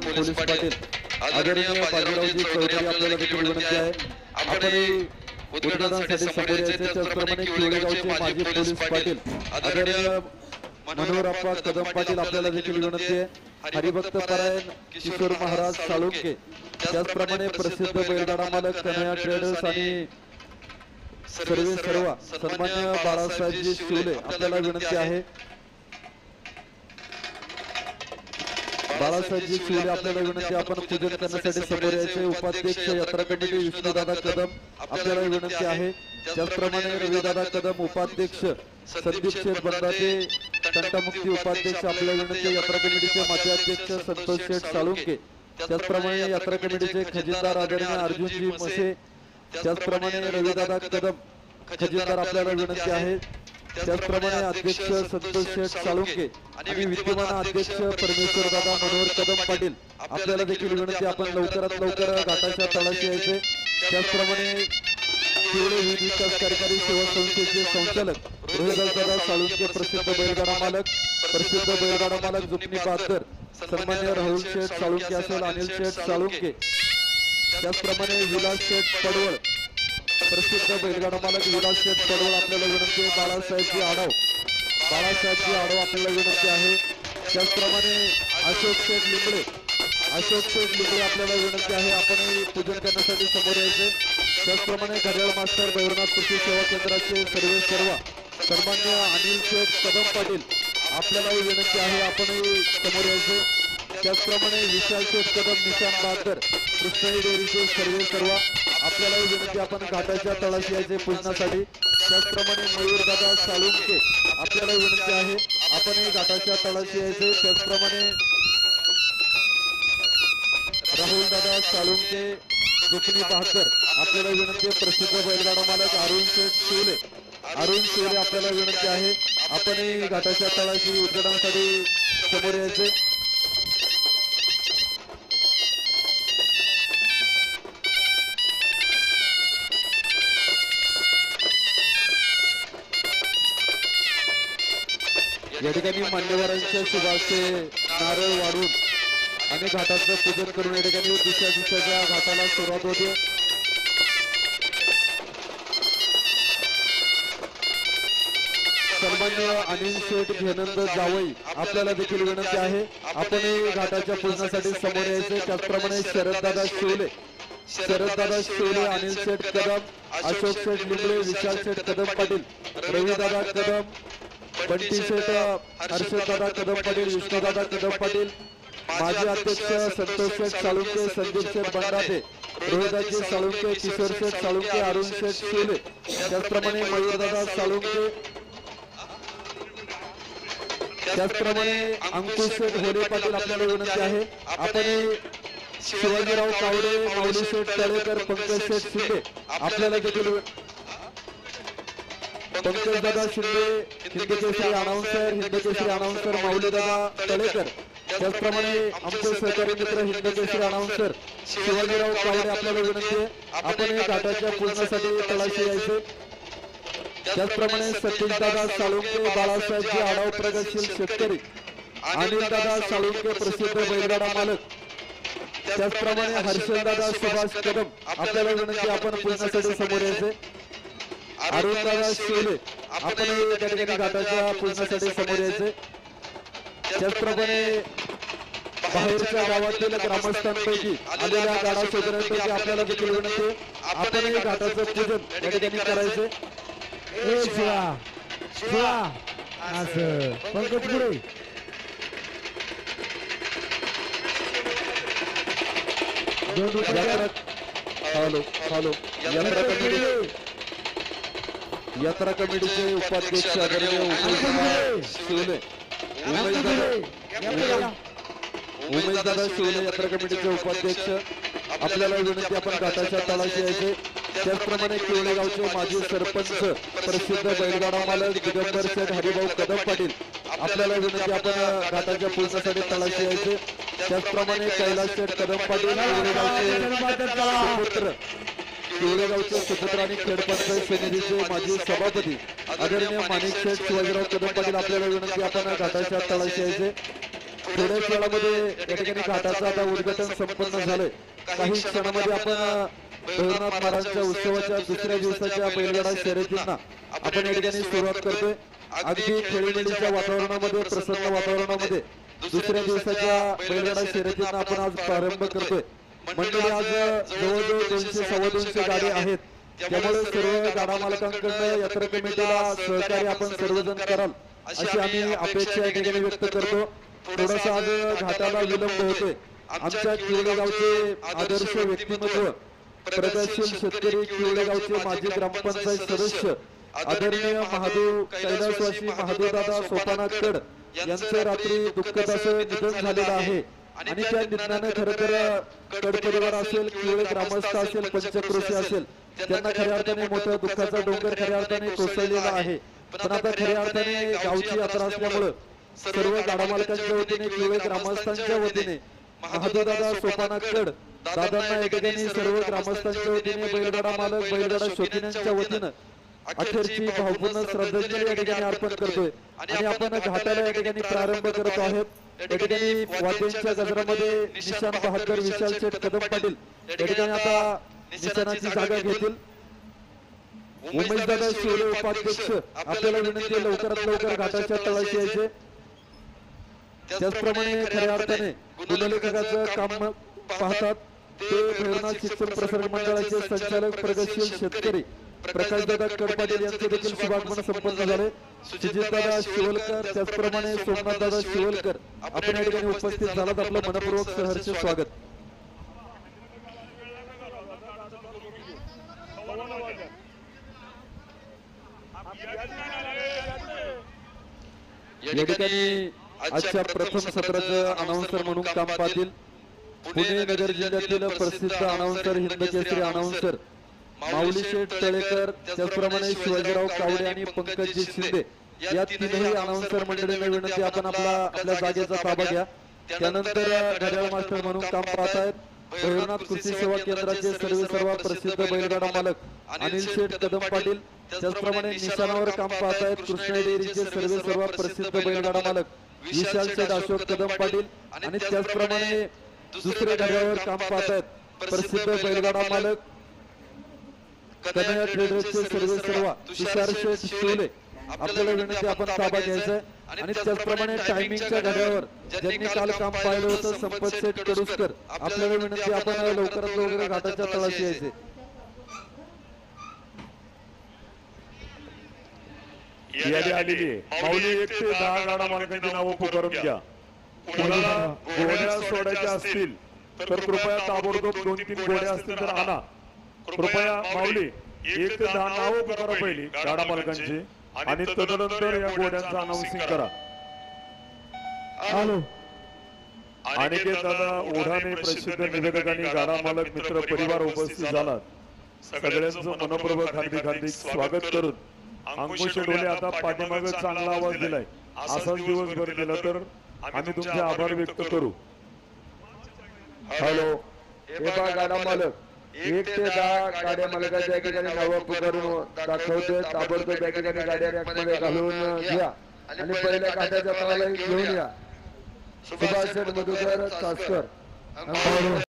Police Patil आदरणीय बाजीरावजी चौधरी आपल्याला देखील विनंती आहे आपण उद्घाटनासाठी समोर यायचे. त्याचप्रमाणे किवळेगावचे माजी पोलीस पाटील आदरणीय मनोहरप्पा कदम पाटील आपल्याला देखील विनंती आहे. हरिभक्त परायण किशोर महाराज साळुंके, त्याचप्रमाणे प्रसिद्ध बैलगाडा मालक कन्हैया ट्रेडर्स आणि सर्व सन्मान्य बाळासाहेबजी शिवले आपल्याला विनंती आहे. बाळासाहेबजी शिवले आपल्याला विनंती, आपण पूजन करण्यासाठी समोर यायचे. उपाध्यक्ष यात्रा कमिटी विष्णुदादा कदम आपल्याला विनंती आहे. त्याचप्रमाणे रविदादा कदम उपाध्यक्ष, संदीप शेठ बंदाते तंटामुक्ती उपाध्यक्ष आपल्याला विनंती. यात्रा कमिटीचे माजी अध्यक्ष संतोष शेठ साळुंके, त्याचप्रमाणे यात्रा कमिटीचे खजिनदार आदरणीय अर्जुनजी मसे, त्याचप्रमाणे रविदादा कदम खजिनदार आपल्याला विनंती आहे. त्याचप्रमाणे अध्यक्ष संतोष शेठ साळुंके आणि विद्यमान अध्यक्ष परमेश्वर दादा मनोहर कदम पाटील आपल्याला देखील विनंती, आपण लवकरात लवकर घाटाच्या तळाशी यायचे. त्याचप्रमाणे किवळे विविध विकास कार्यकारी सेवा संस्थेचे संचालक रोहिदादा साळुंके, प्रसिद्ध बैलगाडा मालक जुकनी बहादर सन्मान्य राहुल शेठ साळुंके असेल, अनिल शेठ साळुंके, त्याचप्रमाणे विलास शेठ पडवळ प्रसिद्ध बैलगाडा मालक विलास शेठ पडवळ आपल्याला विनंती आहे. बाळासाहेबजी आढाव आपल्याला विनंती आहे. त्याचप्रमाणे अशोक शेठ लिंबळे आपल्याला विनंती आहे, आपण पूजन करण्यासाठी समोर यायचे. त्याचप्रमाणे घड्याळ मास्टर भैरवनाथ कृषी सेवा केंद्राचे सर्व सन्मान्य अनिल शेठ कदम पाटील आपल्यालाही विनंती आहे, आपण समोर यायचे. त्याचप्रमाणे विशाल शेठ कदम, निशान बहादर कृष्णाई डेअरीचे सर्व आपल्यालाही विनंती, आपण घाटाच्या तळाशी यायचे पूजनासाठी. त्याचप्रमाणे मयूरदादा साळुंके आपल्याला विनंती आहे, आपण घाटाच्या तळाशी यायचे. त्याचप्रमाणे राहुलदादा साळुंके दुखनी बहादर आपल्याला विनंती, प्रसिद्ध बैलगाडा मालक अरुण शिवले आपल्याला विनंती आहे, आपण घाटाच्या तळाशी उद्घाटनासाठी समोर यायचे. या ठिकाणी मान्यवरांच्या शुभाचे नारळ वाढून आणि घाटाचं पूजन करून या ठिकाणी दिवसाच्या घाटाला सुरुवात होते. सन्मान्य अनिल शेठ घेनंद जावई आपल्याला देखील विनंती आहे, आपण घाटाच्या पूजनासाठी समोर यायचे. त्याचप्रमाणे शरददादा शिवले, अनिल शेठ कदम, अशोक शेठ लिंबळे, विशाल शेठ कदम पाटील, रविदादा कदम, बंटी शेठ हर्षदादा कदम पाटील, विष्णुदादा कदम पाटील, माजी अध्यक्ष संतोष शेठ साळुंके, संदीप शेठ बंडाते, रोहिदाजी साळुंके, किशोर शेठ साळुंके, अरुण शेठ शिवले, त्याचप्रमाणे मयूरदादा साळुंके, त्याचप्रमाणे अंकुश शेठ होले पाटील आपल्याला विनंती आहे, आपण शिवाजीराव कावडे, माऊली शेठ तळेकर, पंकज शेठ शिंदे आपल्याला देखील, पंकजदादा शिंदे हिंदकेसरी अनाउन्सर माऊलीदादा तळेकर, त्याचप्रमाणे आमचे सहकारी मित्र हिंदकेसरी अनाउन्सर शिवाजीराव कावडे आपल्याला विनंती आहे, आपण घाटाच्या पूजनासाठी तळाशी यायचे. त्याचप्रमाणे सतीशदादा साळुंके, बाळासाहेबजी आढाव प्रगतशील शेतकरी, अनिलदादा साळुंके प्रसिद्ध बैलगाडा मालक, त्याचप्रमाणे हर्षदादा सुभाष कदम आपल्याला विनंती, आपण पूजनासाठी समोर यायचे. अरुणदादा शिवले आपण त्या ठिकाणी घाटाच्या पूजनासाठी समोर यायचे. त्याचप्रमाणे बाहेरच्या गावातील ग्रामस्थांपैकी आलेल्या गाडा शोधण्यापैकी आपल्याला देखील विनंती, आपण घाटाचं पूजन या ठिकाणी करायचे. पंकज पुढे यात्रा कमिटीचे उपाध्यक्ष आदरणीय उमेशदादा शिवले यात्रा कमिटीचे उपाध्यक्ष आपल्याला विनंती, आपण घाटाच्या तळाशी यायचे. त्याचप्रमाणे किवळेगावचे माजी सरपंच प्रसिद्ध बैलगाडा मालक दिगंबर शेठ हरिभाऊ कदम पाटील आपल्याला विनंती, आपण घाटाच्या पूजनासाठी तळाशी यायचे. त्याचप्रमाणे कैलास शेठ कदम पाटील किवळेगावचे सुपुत्र आणि खेडपंचायत समितीचे माजी सभापती आदरणीय माणिक शेठ शिवाजीराव कदम पाटील आपल्याला विनंती, आपण घाटाच्या तळाशी यायचे. थोड्याच वेळामध्ये या ठिकाणी घाटाचं आता उद्घाटन संपन्न झालंय. काही क्षणामध्ये आपण भैरवनाथ महाराजांच्या उत्सवाच्या दुसऱ्या दिवसाच्या बैलगाडा शर्यतींना आपण या ठिकाणी सुरुवात करतोय. अगदी खेळीमेळीच्या वातावरणामध्ये, प्रसन्न वातावरणामध्ये दुसऱ्या दिवसाच्या बैलगाडा शर्यतींना आपण आज प्रारंभ करतोय. मंडळी आज जवळजवळ 200-250 गाडी आहेत. त्यामुळे सर्व गाडा मालकांकडून यात्रा कमिटीला सहकार्य आपण सर्वजण कराल अशी आम्ही अपेक्षा या ठिकाणी व्यक्त करतो. थोडासा आज घाटाला विलंब होतोय. आमच्या किवळे गावचे आदर्श व्यक्तिमत्व, प्रगतशील शेतकरी, किवळे गावचे माजी ग्रामपंचायत सदस्य आदरणीय महादेव कैलासवासी महादेवदादा सोपानाकड यांचं रात्री दुःखद असं निधन झालेलं आहे. आणि त्या निधनानं खरं तर कड परिवार असेल, किवळे ग्रामस्थ असेल, पंचक्रोशी असेल, त्यांना खऱ्या अर्थाने मोठं दुःखाचा डोंगर खऱ्या अर्थाने कोसळलेला आहे. पण आता खऱ्या अर्थाने गावची यात्रा असल्यामुळं सर्व गाडा मालकांच्या वतीने, किवळे ग्रामस्थांच्या वतीने महादेवदादा सोपानाकड दादांना या ठिकाणी सर्व ग्रामस्थांच्या वतीने, बैलगाडा मालक, बैलगाडा शौकीनांच्या वतीनं अखेरची भावपूर्ण श्रद्धांजली या ठिकाणी अर्पण करतोय. आणि आपण घाटाला या ठिकाणी प्रारंभ करत आहोत. या ठिकाणी वाद्यांच्या गजरामध्ये निशान बहादर विशाल शेठ कदम पाटील या ठिकाणी आता निशाणाची जागा घेतील. उमेशदादा शिवले उपाध्यक्ष, आपल्याला विनंती लवकरात लवकर घाटाच्या तळाशी यायचे. त्याचप्रमाणे खऱ्या अर्थाने गुणलेखकाचं काम पाहतात ते भैरवनाथ शिक्षण प्रसारक मंडळाचे संचालक प्रगतशील शेतकरी प्रकाशदादा कडपाटील यांचे देखील शुभागमन संपन्न झाले. सुजितदादा शिवलकर, त्याचप्रमाणे सोमनाथदादा शिवलकर आपण या ठिकाणी उपस्थित झालात. आपलं मनपूर्वक सहर्ष स्वागत. या ठिकाणी आजच्या प्रथम सत्राचं अनाउन्सर म्हणून काम पाहतील पुणे नगर जिल्ह्यातील प्रसिद्ध अनाउन्सर, हिंदकेसरी अनाउन्सर माऊली शेठ तळेकर, त्याचप्रमाणे शिवाजीराव कावडे आणि पंकजी शिंदे या तीनही अनाउन्सर मंडळींना विनंती आपण आपल्या जागेचा ताबा घ्या. त्यानंतर घड्याळ मास्टर म्हणून काम पाहतायत भैरवनाथ कृषी सेवा केंद्राचे सर्व प्रसिद्ध बैलगाडा मालक अनिल शेठ कदम पाटील, त्याचप्रमाणे निशाणावर काम पाहतायत कृष्णा डेअरीचे सर्व प्रसिद्ध बैलगाडा मालक विशाल शेठ अशोक कदम पाटील, आणि त्याचप्रमाणे दुसरे घड्याळावर काम पाहतायत प्रसिद्ध बैलगाडा मालक कन्हैया ट्रेडर्सचे सर्व तुषार शेठ शिवले. आपल्याला विनंती आपण ताबा घ्यायचा. आणि त्याचप्रमाणे टायमिंगच्या घड्यावर ज्यांनी काल काम पाहिलं होतं संपत शेठ कडुसकर, आपल्याला विनंती आपण लवकरात लवकर घाटाच्या तळाशी यायचे. यादी आलेली आहे. माऊली 1 ते 10 गाडा मालकांची नावं पुकारून घ्या. कोणाला घोड्या सोडायच्या असतील तर कृपया ताबडतोब 2-3 घोड्या असतील तर आणा. कृपया माऊली 1 ते 10 नावं पुकारा पहिली गाडा मालकांची, आणि तदनंतर या घोड्यांचं अनाउन्सिंग करा. हॅलो, अनिकेत दादा ओढाने प्रसिद्ध निवेदक आणि गाडा मालक मित्र परिवार उपस्थित झालात. सगळ्यांचं मनपूर्वक हार्दिक स्वागत करून अंकुश डोले आता पाठीमागे चांगला आवाज दिलाय, असाच दिवसभर दिला तर आम्ही तुमचे आभार व्यक्त करू. हॅलो, हे बघा गाडा मालक 1 ते 10 गाड्या मालकाच्या या ठिकाणी नावं पुकारून दाखवतोय. ताबडतोब या ठिकाणी गाड्या रॅकमध्ये घालून घ्या आणि पहिल्या गाड्याच्या तळाला घेऊन या. सुभाष शेठ मधुकर चासकर.